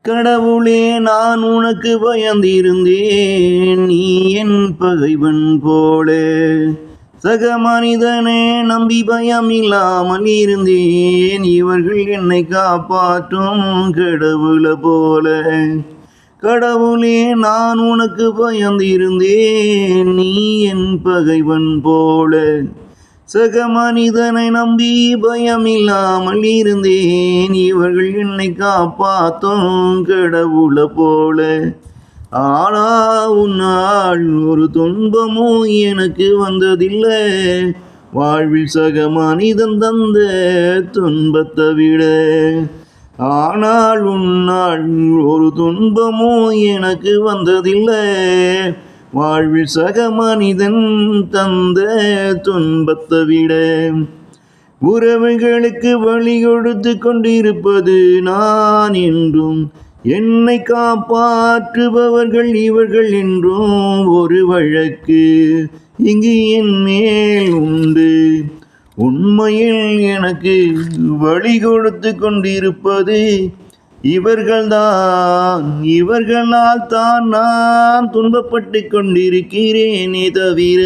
கடவுளே, நான் உனக்கு பயந்திருந்தேன், நீ என் பகைவன் போல. சக மனிதனே நம்பி பயம் இல்லாமல் இருந்தேன், இவர்கள் என்னை காப்பாற்றும் கடவுள போல. கடவுளே, நான் உனக்கு பயந்திருந்தேன், நீ என் பகைவன் போல. சக மனிதனை நம்பி பயமில்லாமல் இருந்தேன், இவர்கள் என்னை காப்பாற்றும் கடவுள போல. ஆனா உன்னால் ஒரு துன்பமும் எனக்கு வந்ததில்லை, வாழ்வில் சக மனிதன் தந்த துன்பத்தை விட. ஆனால் உன்னால் ஒரு துன்பமும் எனக்கு வந்ததில்லை, வாழ்வில் சக மனிதன் தந்த துன்பத்தை விட. உறவுகளுக்கு வழி கொடுத்து கொண்டிருப்பது நான் என்றும், என்னை காப்பாற்றுபவர்கள் இவர்கள் என்றும் ஒரு வழக்கு இங்கு என் மேல் உண்டு. உண்மையில் எனக்கு வழி கொடுத்து கொண்டிருப்பது இவர்கள்தான். இவர்களால் தான் நான் துன்பப்பட்டு கொண்டிருக்கிறேனே தவிர,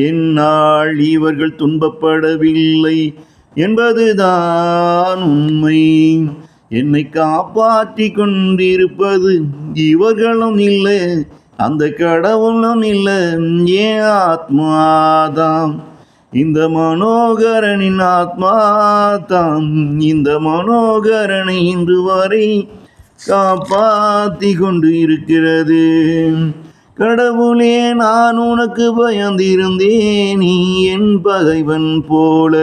என்னால் இவர்கள் துன்பப்படவில்லை என்பதுதான் உண்மை. என்னை காப்பாற்றி கொண்டிருப்பது இவர்களும் இல்லை, அந்த கடவுளும் இல்லை, என் ஆத்மாதான். இந்த மனோகரனின் ஆத்மாதான், இந்த மனோகரனை இன்று வரை காப்பாற்றி கொண்டு இருக்கிறது. கடவுளே, நான் உனக்கு பயந்திருந்தேன், நீ என் பகைவன் போல.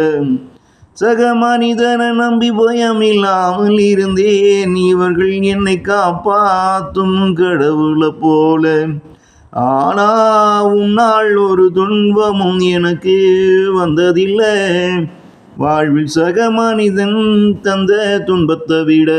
சக மனிதனை நம்பி பயமில்லாமல் இருந்தேன், இவர்கள் என்னை காப்பாற்றும் கடவுள போல. ஆனா உன்னால் ஒரு துன்பமும் எனக்கு வந்ததில்லை, வாழ்வில் சக மனிதன் தந்த துன்பத்தை விட.